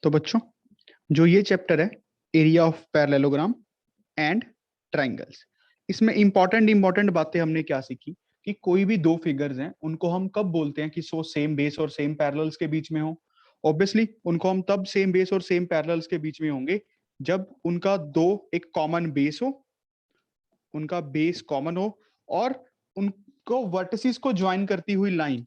तो बच्चों जो ये चैप्टर है area of parallelogram and triangles, इसमें इंपॉर्टेंट बातें हमने क्या सीखी कि कोई भी दो फिगर्स हैं उनको हम कब बोलते हैं कि सो सेम बेस और सेम पैरेलल्स के बीच में हो। ऑब्वियसली उनको हम तब सेम बेस और सेम पैरेलल्स के बीच में होंगे जब उनका दो एक कॉमन बेस हो, उनका बेस कॉमन हो और उनको वर्टिसेस को ज्वाइन करती हुई लाइन,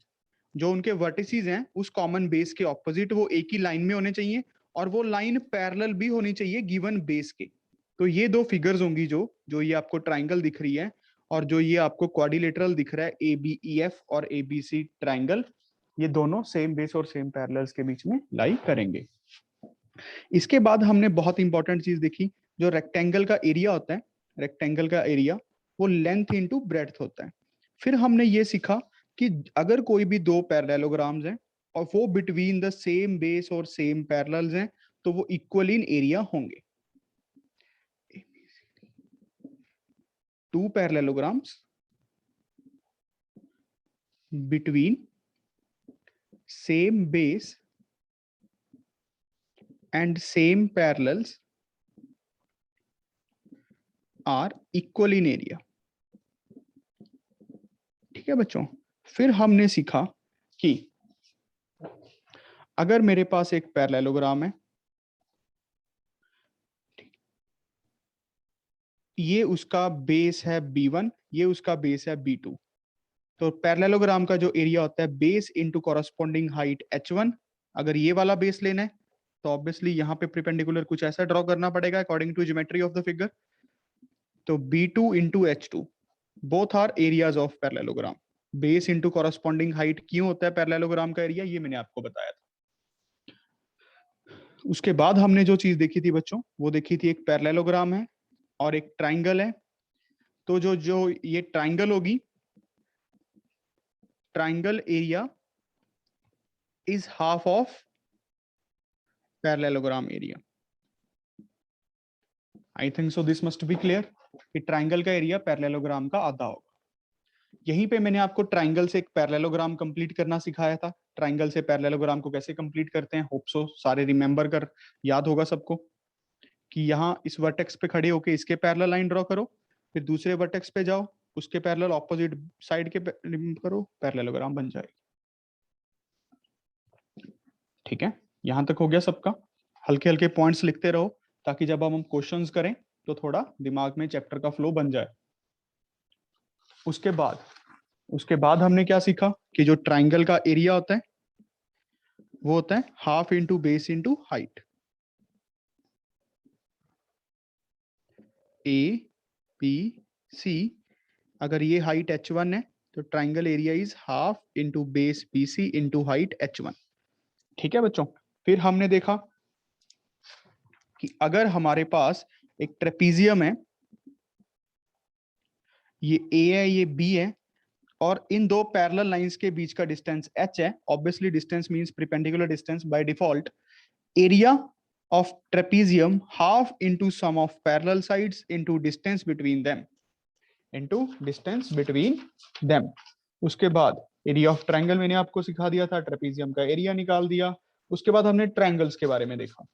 जो उनके वर्टिसेस हैं उस कॉमन बेस के ऑपोजिट वो एक ही लाइन में होने चाहिए और वो लाइन पैरेलल भी होनी चाहिए गिवन बेस के। तो ये दो फिगर्स होंगी जो जो ये आपको ट्राइंगल दिख रही है और जो ये आपको क्वाड्रिलेटरल दिख रहा है ABEF और ABC ट्राइंगल, ये दोनों सेम बेस और सेम पैरेलल्स के बीच में लाई करेंगे। इसके बाद हमने बहुत इंपॉर्टेंट चीज देखी, जो रेक्टेंगल का एरिया होता है, रेक्टेंगल का एरिया वो लेंथ इनटू ब्रेड्थ होता है। फिर हमने ये सीखा कि अगर कोई भी दो पैरेललोग्राम्स हैं और वो बिटवीन द सेम बेस और सेम पैरेलल्स हैं तो वो इक्वल इन एरिया होंगे। Two parallelograms between same base and same parallels are equal in area। ठीक है बच्चों। फिर हमने सीखा कि अगर मेरे पास एक पैरेललोग्राम है, ये उसका बेस है B1, ये उसका बेस है B2, तो पैरेललोग्राम का जो एरिया होता है base into corresponding height H1। अगर ये वाला बेस लेना है तो ऑब्वियसली यहाँ पे परपेंडिकुलर कुछ ऐसा ड्रॉ करना पड़ेगा according to geometry of the figure. तो B2 into H2 both are areas of parallelogram. Base into corresponding height क्यों होता है पैरेललोग्राम का एरिया, ये मैंने आपको बताया था। उसके बाद हमने जो चीज देखी थी बच्चों, वो देखी थी एक पैरेललोग्राम है और एक ट्राइंगल है। तो जो जो ये ट्राइंगल होगी, triangle area is half of parallelogram area. I think so this must B clear कि ट्राइंगल का एरिया पैरेललोग्राम का आधा होगा। यहीं पे मैंने आपको ट्राइंगल से एक पैरेललोग्राम कंप्लीट करना सिखाया था। ट्राइंगल से पैरेललोग्राम को कैसे कंप्लीट करते हैं, होप सो सारे रिमेंबर कर याद होगा सबको कि यहाँ इस वर्टेक्स पे खड़े होके इसके पैरेलल लाइन ड्रॉ करो, फिर दूसरे वर्टेक्स पे जाओ, उसके पैरेलल ऑपोजिट साइड के करो, पैरेललोग्राम बन जाएगी। ठीक है, यहां तक हो गया सबका। हल्के हल्के पॉइंट्स लिखते रहो ताकि जब हम क्वेश्चंस करें तो थोड़ा दिमाग में चैप्टर का फ्लो बन जाए। उसके बाद हमने क्या सीखा कि जो ट्राइंगल का एरिया होता है वो होता है half into base into height. ABC, अगर ये हाइट H1 है तो triangle area is half into base BC into height H1। ठीक है बच्चों। फिर हमने देखा कि अगर हमारे पास एक ट्रेपीजियम है, ये A है ये B है और इन दो पैरेलल लाइंस के बीच का डिस्टेंस h है। Obviously distance means perpendicular distance by default. Area of trapezium half into sum of parallel sides into distance between them, into distance between them. उसके बाद एरिया ऑफ ट्रायंगल मैंने आपको सिखा दिया था, ट्रेपीजियम का एरिया निकाल दिया। उसके बाद हमने ट्रायंगल्स के बारे में देखा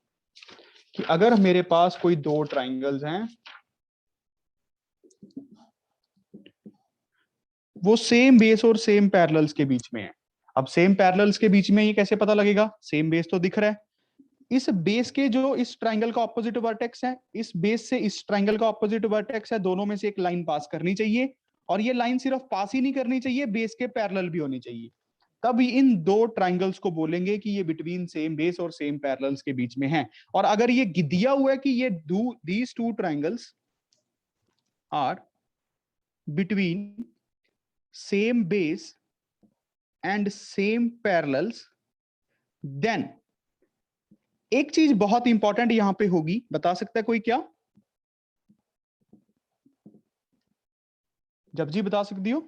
कि अगर मेरे पास कोई दो ट्रायंगल्स हैं, वो सेम बेस और सेम पैरेलल्स के बीच में है। अब सेम पैरेलल्स के बीच में ये कैसे पता लगेगा, सेम बेस तो दिख रहा है। इस बेस के जो इस ट्रायंगल का ऑपोजिट वर्टेक्स है, इस बेस से इस ट्रायंगल का ऑपोजिट वर्टेक्स है, दोनों में से एक लाइन पास करनी चाहिए और ये लाइन सिर्फ पास ही नहीं करनी चाहिए, बेस के पैरेलल भी होनी चाहिए। तब इन दो ट्रायंगल्स को बोलेंगे कि ये बिटवीन सेम बेस और सेम पैरेलल्स के बीच में है। और अगर ये दिया हुआ है कि ये these two triangles are between same base and same parallels, then एक चीज बहुत इंपॉर्टेंट यहां पे होगी, बता सकता है कोई क्या? जब जी बता सकती हो?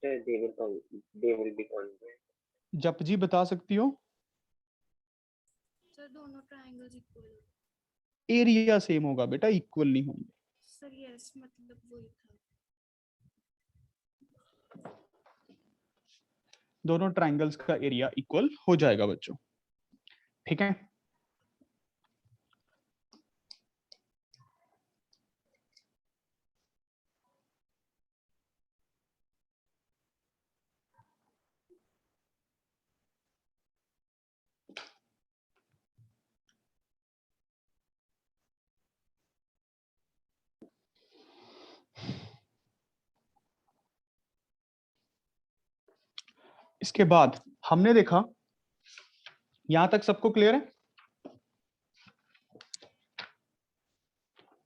they will be congruent। जब जी बता सकती हो? सर दोनों ट्रायंगल्स इक्वल, एरिया सेम होगा बेटा, इक्वल नहीं होंगे। सर यस मतलब वही था। दोनों ट्राइंगल्स का एरिया इक्वल हो जाएगा बच्चों, ठीक है। इसके बाद हमने देखा, यहां तक सबको क्लियर है?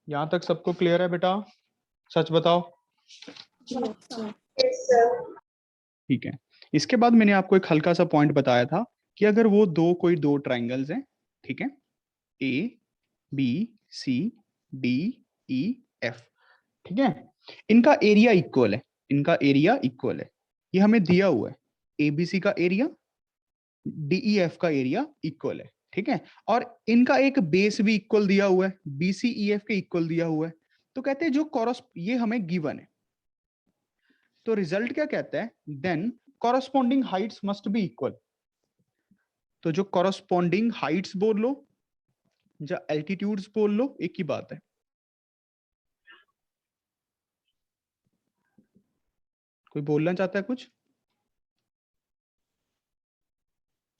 यहां तक सबको क्लियर है बेटा? सच बताओ। ठीक है। इसके बाद मैंने आपको एक हल्का सा पॉइंट बताया था कि अगर वो कोई दो ट्राइंगल्स हैं, ठीक है, A B C D E F, ठीक है, इनका एरिया इक्वल है, इनका एरिया इक्वल है, ये हमें दिया हुआ है, एबीसी का एरिया डीईएफ का एरिया इक्वल है, ठीक है, और इनका एक बेस भी इक्वल दिया हुआ है, बीसीईएफ के इक्वल दिया हुआ है। तो कहते हैं जो ये हमें गिवन है, तो रिजल्ट क्या कहता है, then corresponding heights must be equal. तो जो कॉरस्पॉन्डिंग हाइट्स बोल लो या एल्टीट्यूड्स बोल लो, एक ही बात है। कोई बोलना चाहता है कुछ?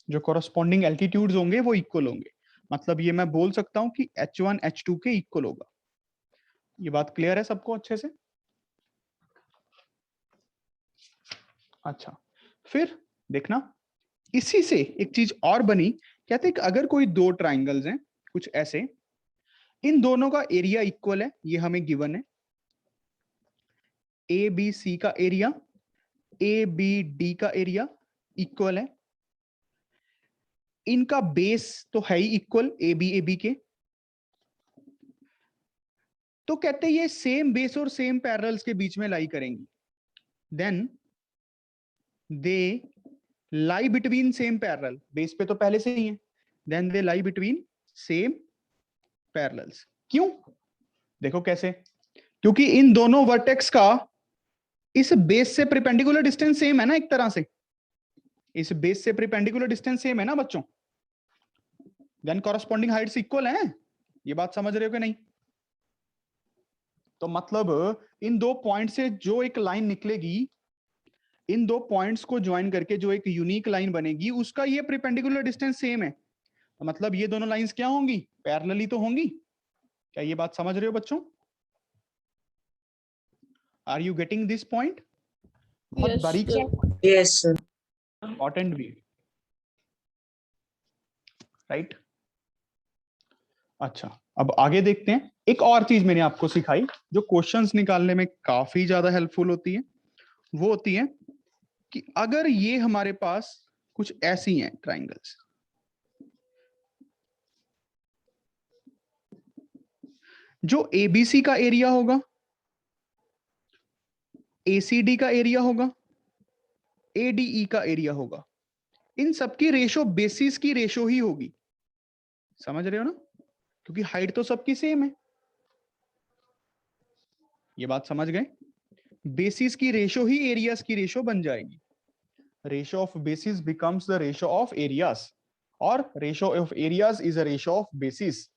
जो कॉरस्पॉन्डिंग एल्टीट्यूड्स होंगे वो इक्वल होंगे, मतलब ये मैं बोल सकता हूं कि H1 H2 के इक्वल होगा। ये बात क्लियर है सबको अच्छे से? अच्छा, फिर देखना, इसी से एक चीज और बनी, कहते हैं कि अगर कोई दो ट्राइंगल्स हैं कुछ ऐसे, इन दोनों का एरिया इक्वल है, ये हमें गिवन है, ए बी सी का एरिया ए बी डी का एरिया इक्वल है, इनका बेस तो है ही इक्वल ए बी के, तो कहते हैं ये सेम बेस और सेम पैरेलल्स के बीच में लाई करेंगी, then they lie between same parallel, base पे तो पहले से ही है, then they lie between same parallels. क्यों? देखो कैसे, क्योंकि इन दोनों वर्टेक्स का इस बेस से परपेंडिकुलर डिस्टेंस सेम है ना, एक तरह से इस बेस से परपेंडिकुलर डिस्टेंस सेम है ना बच्चों, देन कॉरस्पॉन्डिंग हाइट्स इक्वल हैं। ये बात समझ रहे हो कि नहीं? तो मतलब इन दो पॉइंट से जो एक लाइन निकलेगी, इन दो पॉइंट्स को ज्वाइन करके जो एक यूनिक लाइन बनेगी, उसका ये परपेंडिकुलर डिस्टेंस सेम है, तो मतलब ये दोनों लाइंस क्या होंगी, पैरेलल ही तो होंगी। क्या ये बात समझ रहे हो बच्चों? Are you getting this point? बहुत बारीक से यस सर। इंपॉर्टेंट भी, राइट? अच्छा, अब आगे देखते हैं। एक और चीज मैंने आपको सिखाई जो क्वेश्चंस निकालने में काफी ज्यादा हेल्पफुल होती है, वो होती है कि अगर ये हमारे पास कुछ ऐसी हैं ट्राइंगल्स, जो एबीसी का एरिया होगा, एसीडी का एरिया होगा, एडीई का एरिया होगा, इन सबकी रेशो बेसिस की रेशो ही होगी। समझ रहे हो ना? क्योंकि हाइट तो सबकी सेम है। ये बात समझ गए? बेसिस की रेशो ही एरियाज की रेशो बन जाएगी। Ratio of basis becomes the ratio of areas, और ratio of areas is a ratio of basis.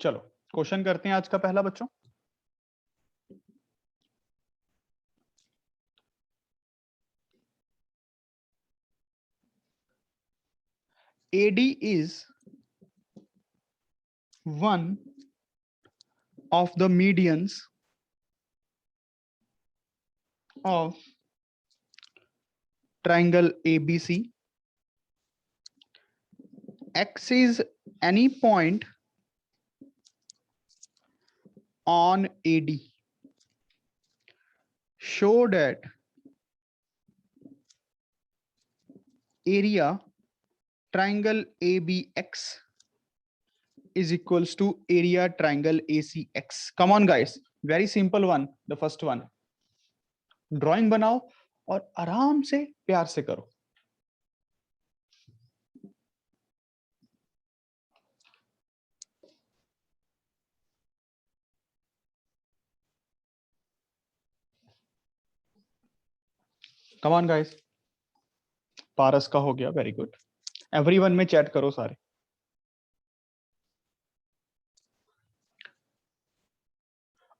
चलो क्वेश्चन करते हैं आज का पहला बच्चों। AD is one of the medians of triangle ABC. X is any point on AD. Show that area triangle ABX is equals to area triangle ACX. Come on guys, very simple one, the first one. Drawing बनाओ और आराम से प्यार से करो. Come on guys. पारस का हो गया, वेरी गुड. एवरीवन में चैट करो सारे.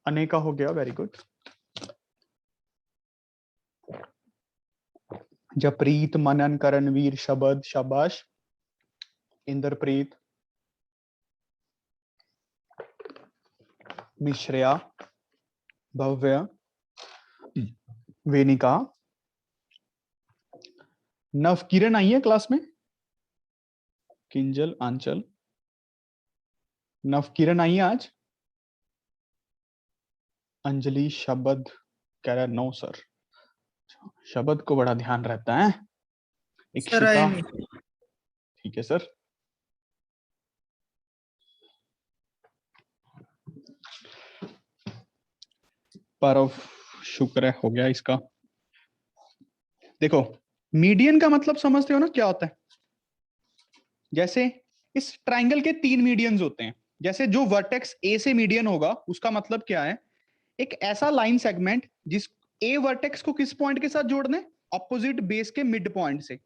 अने का हो गया, वेरी गुड. जपरीत, मनन, करणवीर, शबद, शाबाश. इंद्रप्रीत, मिश्रया, भव्य, वेनिका, नव, किरण आई है क्लास में. किंजल, आंचल, नव किरण आई है आज. अंजलि, शबद कह रहा नो सर. शबद को बड़ा ध्यान रहता है. इक्षिता, ठीक है सर. परव, शुक्र है, हो गया इसका. देखो, मीडियन का मतलब समझते हो ना क्या होता है. जैसे इस ट्राइंगल के 3 मीडियंस होते हैं. जैसे जो वर्टेक्स ए से मीडियन होगा उसका मतलब क्या है, एक ऐसा लाइन सेगमेंट जिस ए वर्टेक्स को किस पॉइंट के साथ जोड़ना है, ऑपोजिट बेस के मिड पॉइंट से.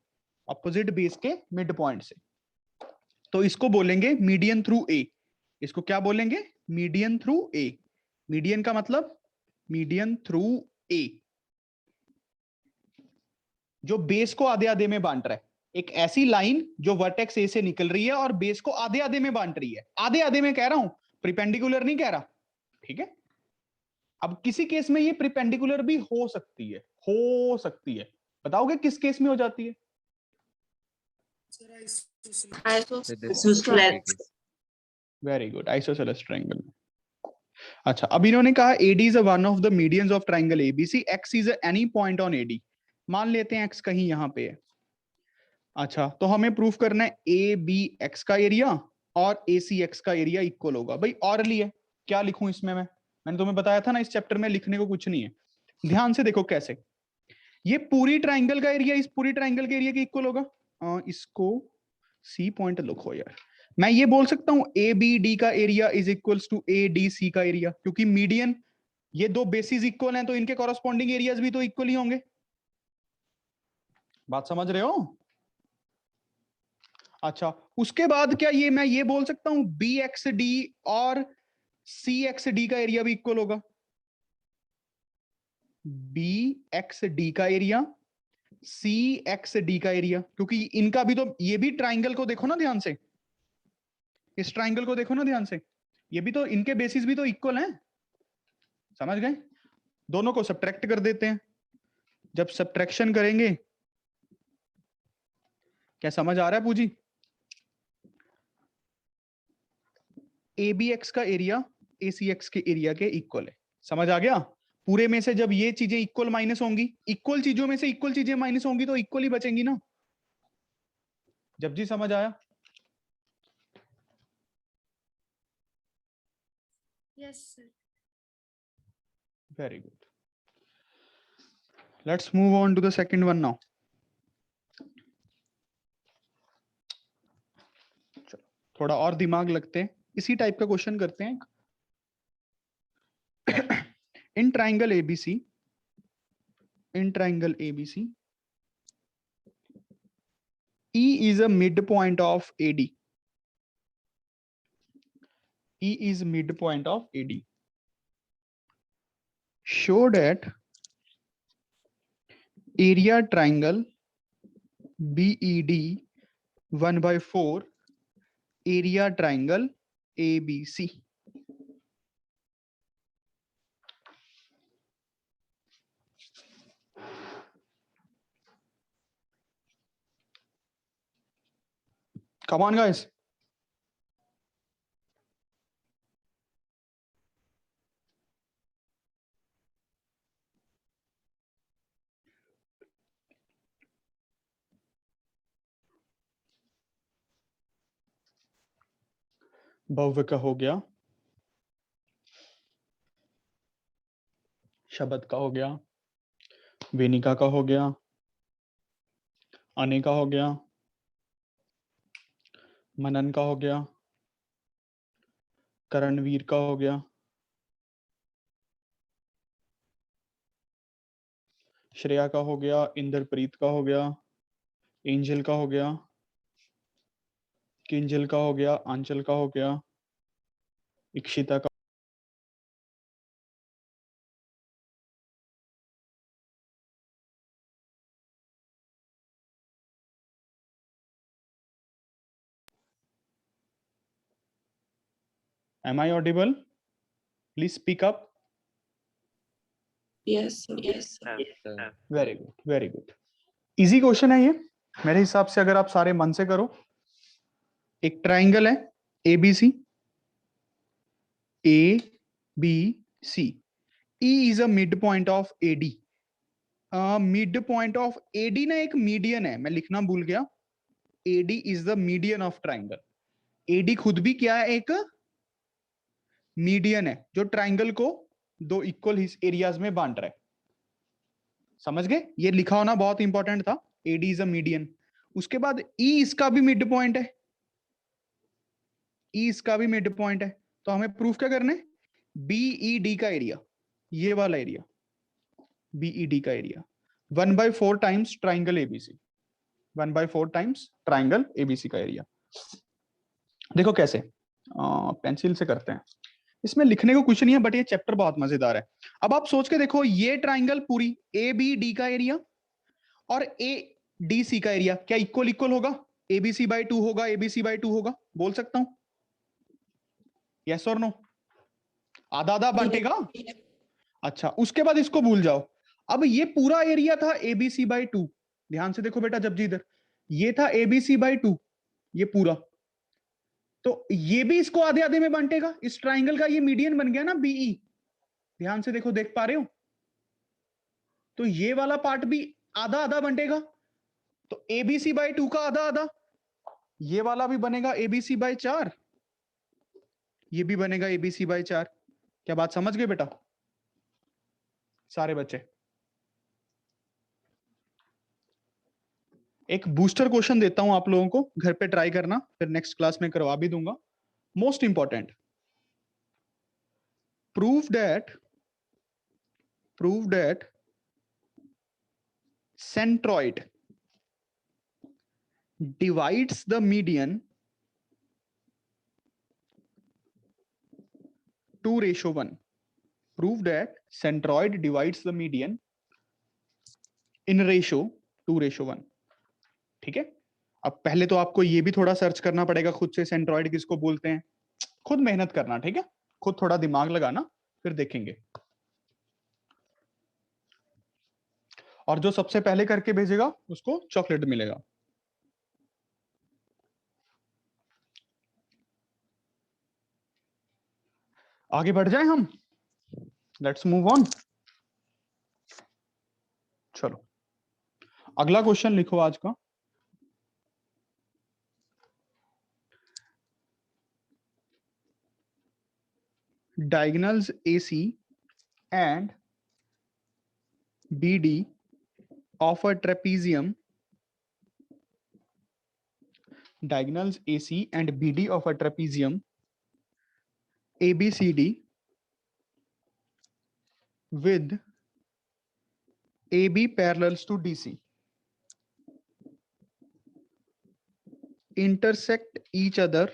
ऑपोजिट बेस के मिड पॉइंट से. तो इसको बोलेंगे मीडियन थ्रू ए. इसको क्या बोलेंगे, मीडियन थ्रू ए. मीडियन का मतलब मीडियन थ्रू ए, जो बेस को आधे आधे में बांट रहा है. एक ऐसी लाइन जो वर्टेक्स ए से निकल रही है और बेस को आधे आधे में बांट रही है. आधे आधे में कह रहा हूं, प्रिपेंडिकुलर नहीं कह रहा. ठीक है. अब किसी केस में ये प्रिपेंडिकुलर भी हो सकती है. हो सकती है. बताओगे किस केस में हो जाती है. Very good, isosceles triangle. अच्छा, अब इन्होंने कहा AD is one of the medians of triangle ABC. X is any point on AD. मान लेते हैं X कहीं यहां पे है. अच्छा, तो हमें प्रूफ करना है ABX का एरिया और ACX का एरिया इक्वल होगा. भाई ऑरली है, क्या लिखूं इसमें मैंने तुम्हें बताया था ना इस चैप्टर में लिखने को कुछ नहीं है. ध्यान से देखो कैसे. ये पूरी ट्राइंगल का एरिया इस पूरी ट्राइंगल के एरिया के इक्वल होगा. इसको C पॉइंट लिखो यार. मैं ये बोल सकता हूं ABD का area is equals to ADC का एरिया, क्योंकि मीडियन, ये दो बेसिस इक्वल हैं तो इनके कॉरस्पॉन्डिंग एरियाज भी तो इक्वल ही होंगे. बात समझ रहे हो. अच्छा, उसके बाद क्या ये मैं ये बोल सकता हूं BXD और CXD का एरिया भी इक्वल होगा. BXD का एरिया, CXD का एरिया, क्योंकि इनका भी तो, ये भी ट्राइंगल को देखो ना ध्यान से. इस ट्राइंगल को देखो ना ध्यान से. ये भी तो, इनके बेसिस भी तो इक्वल हैं. समझ गए. दोनों को सब्ट्रैक्ट कर देते हैं. जब सब्ट्रैक्शन करेंगे, क्या समझ आ रहा है पूजी. ABX का एरिया ACX के एरिया के इक्वल है. समझ आ गया. पूरे में से जब ये चीजें इक्वल माइनस होंगी, इक्वल चीजों में से इक्वल चीजें माइनस होंगी तो इक्वल ही बचेंगी ना. जब जी समझ आया. Yes, sir. Very good. Let's move on to the second one now. चलो थोड़ा और दिमाग लगते हैं, इसी टाइप का क्वेश्चन करते हैं. In triangle ABC, E is a midpoint of AD. E is midpoint of AD. Show that area triangle BED 1/4 area triangle ABC. Come on guys. भव्य का हो गया, शबद का हो गया, वेनिका का हो गया, अने का हो गया, मनन का हो गया, करणवीर का हो गया, श्रेया का हो गया, इंद्रप्रीत का हो गया, एंजल का हो गया, किंजल का हो गया, आंचल का हो गया, इक्षिता का, am I audible? Please speak up. Yes, sir. Yes, sir. Very good, very good. Easy question है ये मेरे हिसाब से, अगर आप सारे मन से करो। एक ट्राइंगल है ABC, A B C, E is a mid point of AD. Mid point of AD ना एक मीडियन है, मैं लिखना भूल गया। AD is the median of triangle. AD खुद भी क्या है, एक मीडियन है जो ट्राइंगल को दो इक्वल एरियाज में बांट रहा है। समझ गए? ये लिखा होना बहुत इंपॉर्टेंट था, एडी इज अ मीडियन। उसके बाद ई इसका भी मिड पॉइंट है, ई इसका भी मिड पॉइंट है। तो हमें प्रूफ क्या करना है? बीईडी का एरिया, ये वाला एरिया, बीईडी का area 1/4 times triangle ABC, 1/4 times triangle ABC का एरिया। देखो कैसे, पेंसिल से करते हैं। इसमें लिखने को कुछ नहीं है, बट ये चैप्टर बहुत मजेदार है। अब आप सोच के देखो, ये ट्राइंगल पूरी ए बी डी का एरिया और ए डी सी का एरिया क्या इक्वल इक्वल होगा? एबीसी बाई 2 होगा, एबीसी बाई 2 होगा, बोल सकता हूं? यस और नो? आधा आधा बांटेगा। अच्छा, उसके बाद इसको भूल जाओ। अब ये पूरा एरिया था एबीसी बाई 2, ध्यान से देखो बेटा जब जी इधर, ये था एबीसी बाई 2, ये पूरा, तो ये भी इसको आधे आधे में बांटेगा। इस ट्राइंगल का ये मीडियन बन गया ना बीई, ध्यान से देखो, देख पा रहे हो? तो ये वाला पार्ट भी आधा आधा बंटेगा, तो एबीसी बाई 2 का आधा आधा, ये वाला भी बनेगा एबीसी बाई 4, ये भी बनेगा एबीसी बाई 4। क्या बात समझ गए बेटा सारे बच्चे? एक बूस्टर क्वेश्चन देता हूं आप लोगों को, घर पे ट्राई करना, फिर नेक्स्ट क्लास में करवा भी दूंगा। Most important, prove that centroid divides the median 2:1. Prove that centroid divides the median in ratio 2:1. ठीक है? अब पहले तो आपको ये भी थोड़ा सर्च करना पड़ेगा खुद से, सेंट्रॉइड किसको बोलते हैं, खुद मेहनत करना, ठीक है? खुद थोड़ा दिमाग लगाना, फिर देखेंगे। और जो सबसे पहले करके भेजेगा उसको चॉकलेट मिलेगा। आगे बढ़ जाए हम, लेट्स मूव ऑन। चलो अगला क्वेश्चन लिखो आज का। Diagonals AC and BD of a trapezium, diagonals AC and BD of a trapezium ABCD with AB parallels to DC intersect each other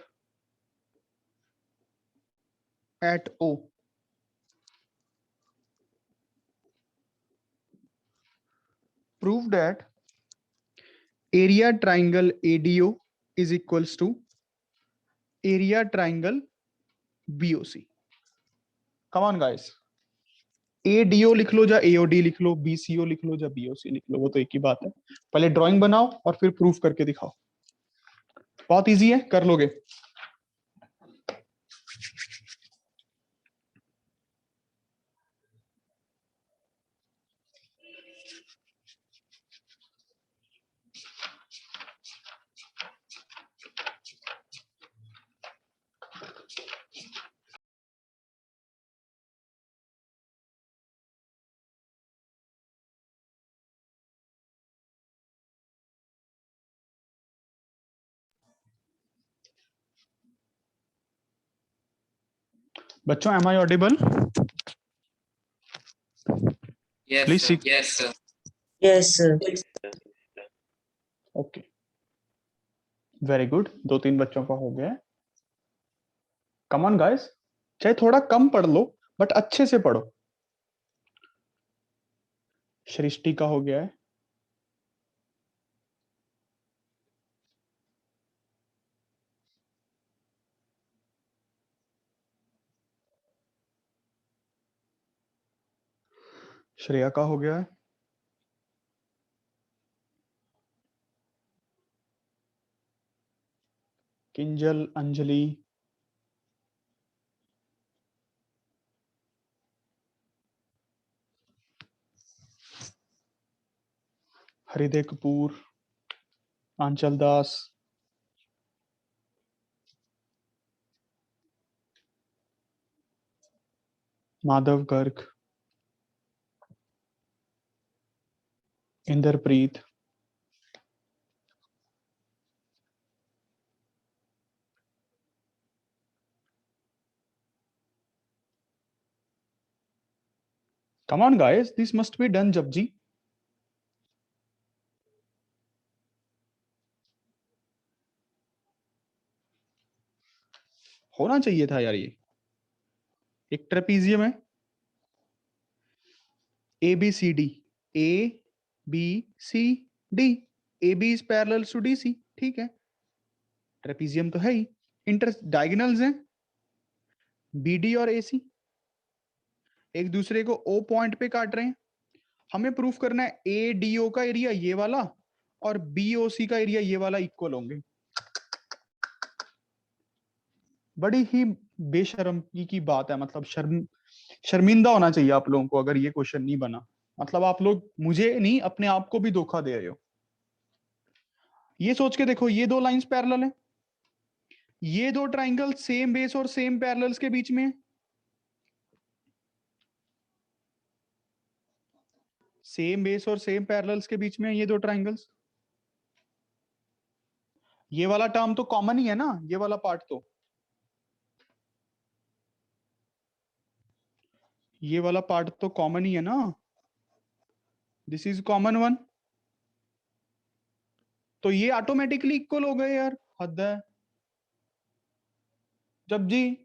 at O. Prove that area triangle ADO is equals to area triangle BOC. Come on guys, ADO लिख लो या AOD लिख लो, BCO लिख लो या BOC लिख लो, वो तो एक ही बात है। पहले ड्राइंग बनाओ और फिर प्रूफ करके दिखाओ। बहुत इजी है, कर लोगे। बच्चों, am I audible? Please speak. Yes, sir. Yes, sir. Okay, very good. 2-3 बच्चों का हो गया है। कम ऑन गाइस, चाहे थोड़ा कम पढ़ लो बट अच्छे से पढ़ो। सृष्टि का हो गया है। श्रेया का हो गया है। Kinjal, Anjali, Hriday Kapoor, Aanchal Das, Madhav Garg, Inderpreet, come on guys, this must be done जब जी। होना चाहिए था यार। ये एक ट्रेपीजियम है, A B C D, A B C D, A B is parallel to D C, ठीक है। ट्रेपीजियम तो है ही। इंटर डायगोनल्स हैं बी डी और ए सी, एक दूसरे को ओ पॉइंट पे काट रहे हैं। हमें प्रूफ करना है ए डी ओ का एरिया ये वाला और बी ओ सी का एरिया ये वाला इक्वल होंगे। बड़ी ही बेशर्मी की बात है, मतलब शर्मिंदा होना चाहिए आप लोगों को अगर ये क्वेश्चन नहीं बना। मतलब आप लोग मुझे नहीं, अपने आप को भी धोखा दे रहे हो। ये सोच के देखो, ये दो लाइंस पैरेलल हैं, ये दो ट्राइंगल सेम बेस और सेम पैरेलल्स के बीच में है। सेम बेस और सेम पैरेलल्स के बीच में है ये दो ट्राइंगल्स। ये वाला टर्म तो कॉमन ही है ना, ये वाला पार्ट तो, ये वाला पार्ट तो कॉमन ही है ना, दिस इज कॉमन वन। तो ये ऑटोमेटिकली इक्वल हो गए यार, हद है जब जी।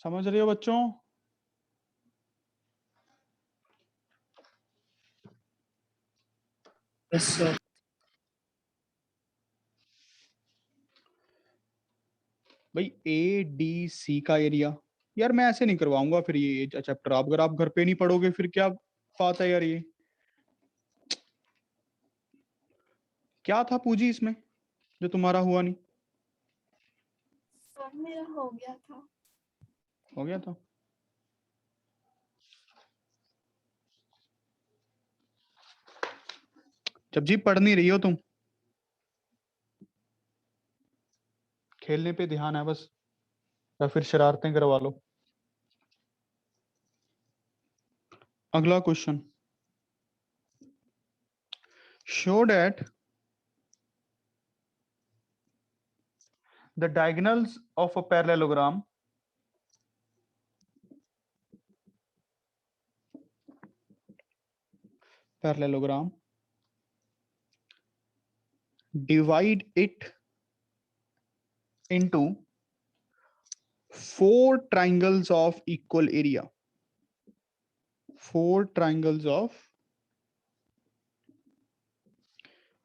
समझ रहे हो बच्चों? Yes, sir. भाई ए डी सी का एरिया, यार मैं ऐसे नहीं करवाऊंगा फिर ये चैप्टर। आप अगर आप घर पे नहीं पढ़ोगे फिर क्या बात है यार? ये क्या था पूजी इसमें जो तुम्हारा हुआ नहीं? सर मेरा हो गया था। हो गया था। जब जी पढ़ नहीं रही हो तुम, खेलने पे ध्यान है बस, या फिर शरारतें करवा लो। अगला question, show that the diagonals of a parallelogram divide it into 4 triangles of equal area. 4 triangles of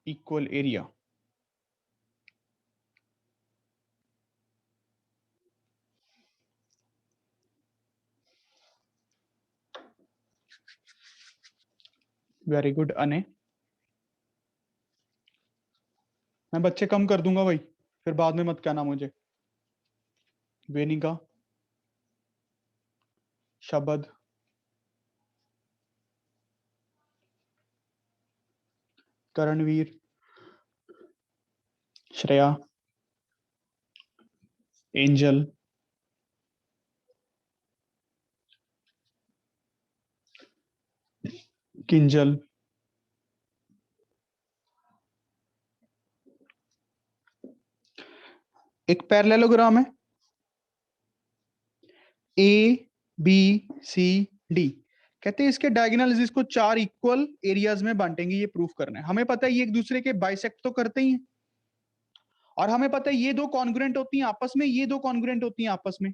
equal area. Very good अने। मैं बच्चे कम कर दूंगा भाई, फिर बाद में मत कहना मुझे। वेनिका, शबद, करणवीर, श्रेया, एंजल, किंजल, एक पैरेललोग्राम है ए बी सी डी, कहते हैं इसके डायगोनल्स इसको 4 इक्वल एरियाज में बांटेंगे, ये प्रूफ करना है। हमें पता है ये एक दूसरे के बाइसेक्ट तो करते ही हैं, और हमें पता है ये दो कॉन्ग्रुएंट होती हैं आपस में, ये दो कॉन्ग्रुएंट होती हैं आपस में,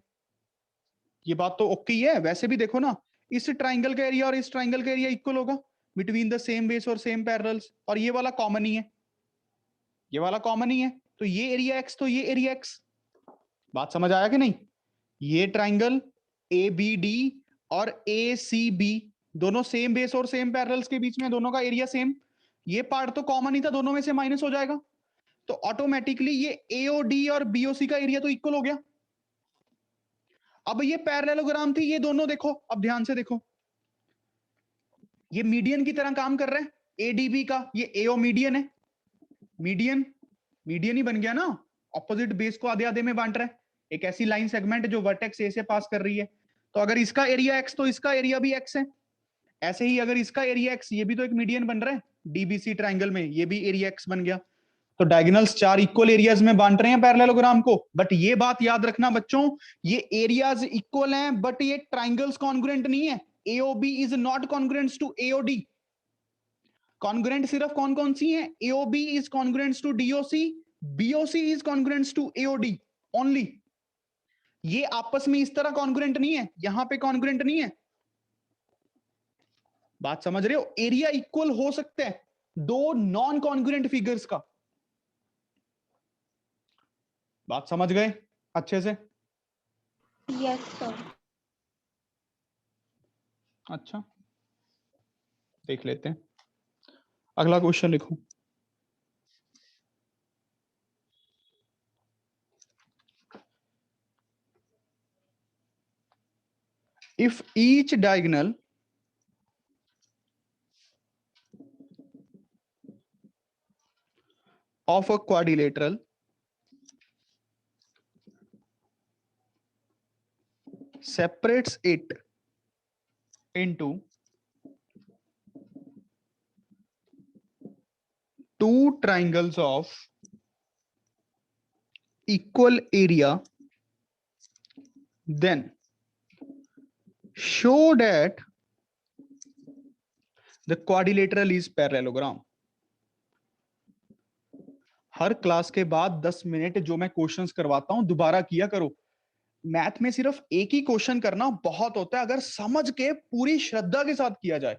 ये बात तो ओके ही है। वैसे भी देखो ना, इस ट्राइंगल का एरिया और इस ट्राइंगल का एरिया इक्वल होगा बिटवीन द सेम बेस और सेम पैरेलल्स, और ये वाला कॉमन ही है, ये वाला कॉमन ही है, तो ये एरिया एक्स तो ये एरिया एक्स। बात समझ आया कि नहीं? ये ट्राइंगल ए बी डी और ए सी बी दोनों सेम बेस और सेम पैरेलल्स के बीच में, दोनों का एरिया सेम, ये पार्ट तो कॉमन ही था, दोनों में से माइनस हो जाएगा, तो ऑटोमेटिकली ये एओडी और बीओसी का एरिया तो इक्वल हो गया। अब ये पैरेललोग्राम थी, ये दोनों देखो, अब ध्यान से देखो, ये मीडियन की तरह काम कर रहे हैं, एडीबी का ये एओ मीडियन है, मीडियन मीडियन ही बन गया ना, ऑपोजिट बेस को आधे आधे में बांट रहा है, एक ऐसी लाइन सेगमेंट जो वर्टेक्स ए से पास कर रही है, तो अगर इसका एरिया एक्स तो इसका एरिया भी एक्स है, ऐसे ही अगर इसका एरिया एक्स, ये भी तो एक मीडियन बन रहा है डीबीसी ट्राइंगल में, ये भी एरिया एक्स बन गया, तो डायगोनल्स 4 इक्वल एरियाज में बांट रहे हैं पैरेललोग्राम को। बट ये बात याद रखना बच्चों, ये एरियाज इक्वल हैं बट ये ट्राइंगल्स कॉन्ग्रुएंट नहीं है, AOB is not congruent to AOD। Congruent सिर्फ कौन कौन सी हैं? AOB is congruent to DOC, BOC is congruent to AOD only. ये आपस में इस तरह कॉन्ग्रुएंट नहीं है, यहां पे कॉन्ग्रुएंट नहीं है। बात समझ रहे हो? एरिया इक्वल हो सकता है दो नॉन कॉन्ग्रुएंट फिगर्स का। बात समझ गए अच्छे से? Yes sir. अच्छा, देख लेते हैं, अगला क्वेश्चन लिखो। If each diagonal of a quadrilateral separates it into two triangles of equal area, then show that the quadrilateral is parallelogram। Her class के बाद 10 मिनट जो मैं क्वेश्चंस करवाता हूं दोबारा किया करो। मैथ में सिर्फ एक ही क्वेश्चन करना बहुत होता है अगर समझ के पूरी श्रद्धा के साथ किया जाए।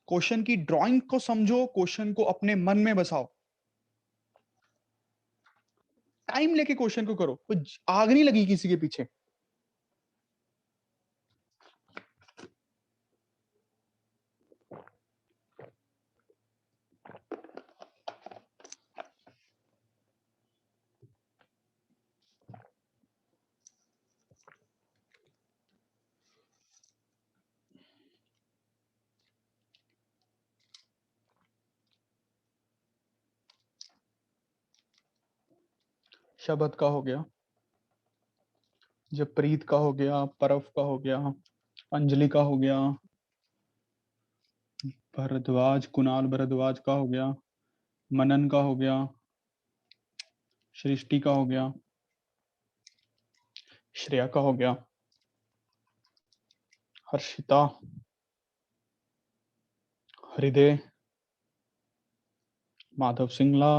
क्वेश्चन की ड्राइंग को समझो, क्वेश्चन को अपने मन में बसाओ, टाइम लेके क्वेश्चन को करो, कोई आग नहीं लगी किसी के पीछे। शबद का हो गया, जपरीत का हो गया, परफ का हो गया, अंजलि का हो गया, भरद्वाज कुणाल भरद्वाज का हो गया, मनन का हो गया, सृष्टि का हो गया, श्रेया का हो गया, हर्षिता, हृदय, माधव सिंगला,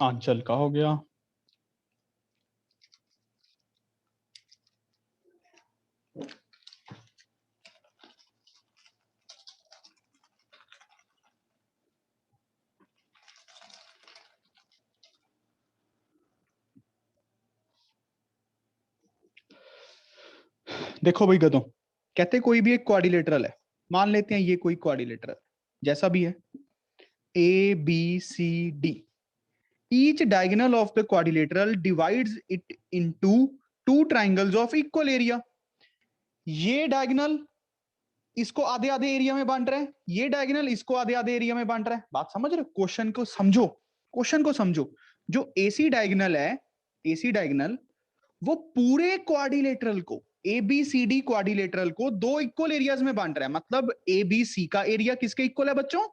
आंचल का हो गया, देखो भाई गधों, कहते कोई भी एक क्वाड्रिलेटरल है, मान लेते हैं ये कोई क्वाड्रिलेटरल जैसा भी है, A B C D, each diagonal of the quadrilateral divides it into two triangles of equal area. ये डायगोनल इसको आधे आधे एरिया में बांट रहा है, ये डायगोनल इसको आधे आधे एरिया में बांट रहा है। बात समझ रहे हो? क्वेश्चन को समझो, क्वेश्चन को समझो, जो एसी डायगोनल है, एसी डायगोनल वो पूरे क्वाड्रिलेटरल को, एबीसीडी क्वाड्रिलेटरल को दो इक्वल एरियाज में बांट रहा है। मतलब एबीसी का एरिया किसके इक्वल है बच्चों?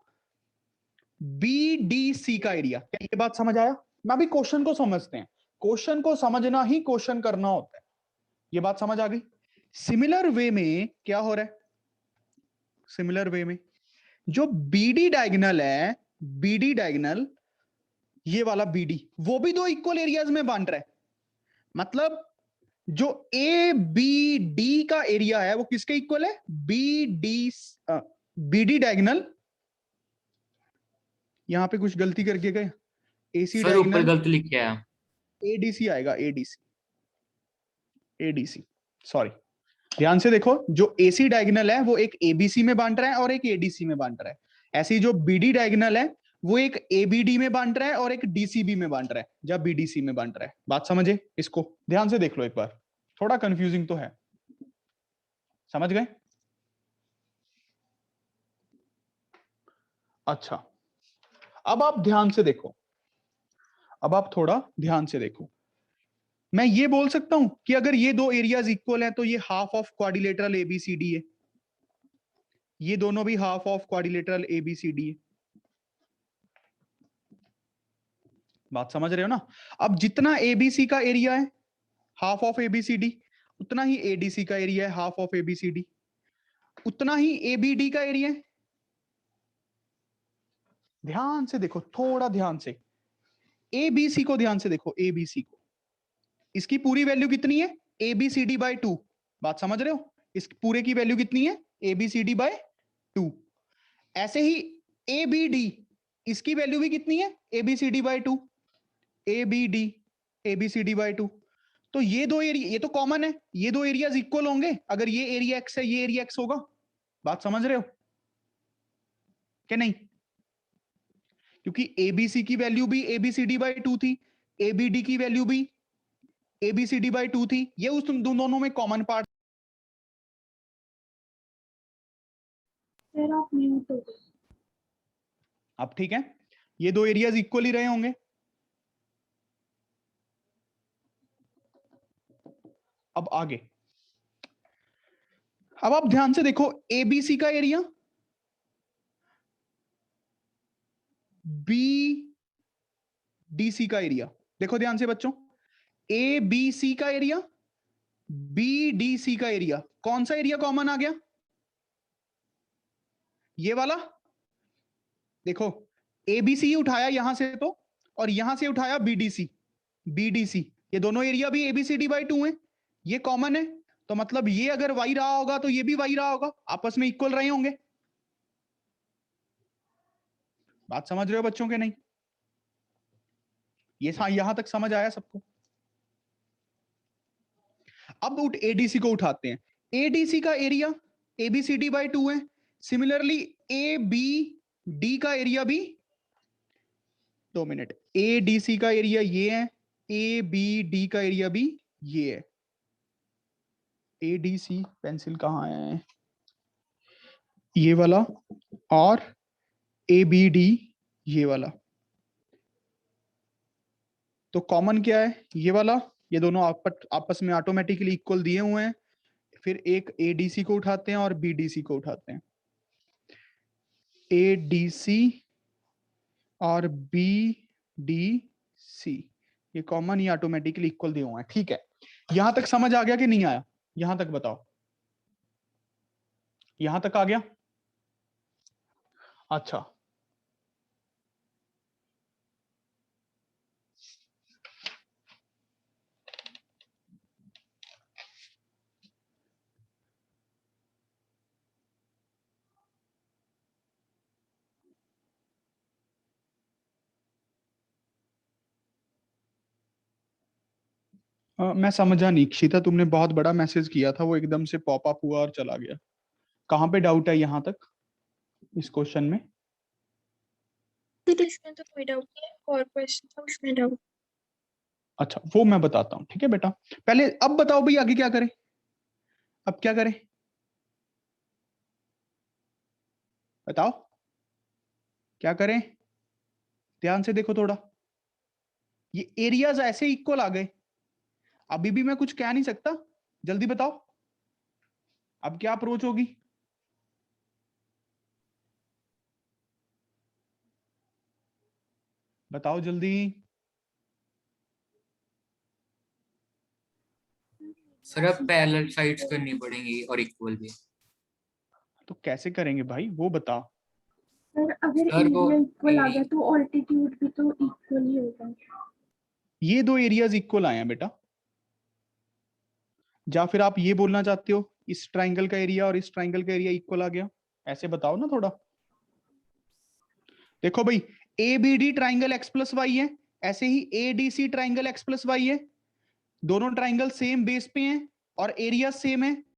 बीडीसी का एरिया। क्या ये बात समझ आया? मैं अभी क्वेश्चन को समझते हैं, क्वेश्चन को समझना ही क्वेश्चन करना होता है। ये बात समझ आ गई? सिमिलर वे में क्या हो रहा है? सिमिलर वे में जो बीडी डायगोनल है, बीडी डायगोनल ये वाला बीडी, वो भी दो इक्वल एरियाज में बांट रहा है। मतलब जो ए बी डी का एरिया है वो किसके इक्वल है? बीडी डायगोनल, यहां पे कुछ गलती करके गए, एसी सर ऊपर डायगोनल गलत लिखे है। एडीसी आएगा, एडीसी, एडीसी, सॉरी। ध्यान से देखो, जो एसी डायगोनल है वो एक एबीसी में बांट रहा है और एक एडीसी में बांट रहा है। ऐसी जो बीडी डायगोनल है वो एक एबीडी में बांट रहा है और एक डीसीबी में बांट रहा है, या बीडीसी में बांट रहा है। बात समझे? इसको ध्यान से देख लो एक बार, थोड़ा कंफ्यूजिंग तो है, समझ गए? अच्छा, अब आप ध्यान से देखो, अब आप थोड़ा ध्यान से देखो। मैं ये बोल सकता हूं कि अगर ये दो एरियाज इक्वल हैं तो ये हाफ ऑफ क्वाड्रिलेटरल एबीसीडी है, ये दोनों भी हाफ ऑफ क्वाड्रिलेटरल एबीसीडी है। बात समझ रहे हो ना? अब जितना एबीसी का एरिया है हाफ ऑफ एबीसीडी, उतना ही एडीसी का एरिया है हाफ ऑफ एबीसीडी, उतना ही एबीडी का एरिया है। ध्यान से देखो, थोड़ा ध्यान से, एबीसी को ध्यान से देखो, एबीसी को, इसकी पूरी वैल्यू कितनी है? ABCD by 2। बात समझ रहे हो? इस पूरे की वैल्यू कितनी है? ABCD by 2। ऐसे ही एबीडी, इसकी वैल्यू भी कितनी है? ABCD by 2, ABD ABCD by 2। तो ये दो एरिया, ये तो कॉमन है, ये दो एरियाज इक्वल होंगे अगर ये एरिया एक्स है, ये एरिया एक्स होगा। बात समझ रहे हो कि नहीं? क्योंकि एबीसी की वैल्यू भी एबीसीडी बाय 2 थी, एबीडी की वैल्यू भी एबीसीडी बाय 2 थी, ये उस दोनों में कॉमन पार्ट। सर आप म्यूट हो गए। अब ठीक है, ये दो एरियाज इक्वल ही रहे होंगे। अब आगे, अब आप ध्यान से देखो, एबीसी का एरिया, बी डीसी का एरिया, देखो ध्यान से बच्चों, ए बी सी का एरिया, बी डी सी का एरिया, कौन सा एरिया कॉमन आ गया? ये वाला। देखो एबीसी उठाया यहां से तो, और यहां से उठाया बीडीसी, बीडीसी, ये दोनों एरिया भी एबीसीडी बाय 2 है, ये कॉमन है। तो मतलब ये अगर वाई रहा होगा तो ये भी वाई रहा होगा, आपस में इक्वल रहे होंगे। बात समझ रहे हो बच्चों के नहीं? ये यहां तक समझ आया सबको? अब एडीसी को उठाते हैं। एडीसी का एरिया एबीसीडी बाय 2 है, सिमिलरली ए बी डी का एरिया भी, 2 मिनट, एडीसी का एरिया ये है, ए बी डी का एरिया भी ये है। एडीसी पेंसिल कहाँ है? ये वाला, और एबीडी ये वाला। तो कॉमन क्या है? ये वाला, ये दोनों आपस में ऑटोमेटिकली इक्वल दिए हुए हैं। फिर एक एडीसी को उठाते हैं और बीडीसी को उठाते हैं। एडीसी और बीडीसी ये कॉमन, ये ऑटोमेटिकली इक्वल दिए हुए हैं। ठीक है, यहां तक समझ आ गया कि नहीं आया? यहां तक बताओ, यहां तक आ गया? अच्छा, मैं समझा नहीं क्षिता, तुमने बहुत बड़ा मैसेज किया था, वो एकदम से पॉप अप हुआ और चला गया। कहां पे डाउट है यहां तक इस क्वेश्चन में? इसमें तो कोई डाउट नहीं है, और क्वेश्चन था उसमें डाउट। अच्छा, वो मैं बताता हूँ, ठीक है बेटा। पहले अब बताओ भाई आगे क्या करें? अब क्या करें बताओ, क्या करें? ध्यान से देखो थोड़ा। ये एरियाज ऐसे इक्वल आ गए, अभी भी मैं कुछ कह नहीं सकता, जल्दी बताओ अब क्या अप्रोच होगी? बताओ जल्दी। सर अब पैरेलल साइड्स करनी पड़ेंगी और इक्वल भी। तो कैसे करेंगे भाई वो बता। सर अगर सर, वो एरिया इक्वल आ area- गया तो ऑल्टीट्यूड भी तो इक्वल ही होगा। ये दो एरियाज इक्वल आए हैं बेटा, या फिर आप ये बोलना चाहते हो इस ट्राइंगल का एरिया और इस ट्राइंगल का एरिया इक्वल आ गया, ऐसे बताओ ना थोड़ा। देखो भाई, A B D triangle x plus y है, ऐसे ही A D C triangle x plus y है, दोनों ट्राइंगल सेम बेस पे हैं और एरिया सेम है,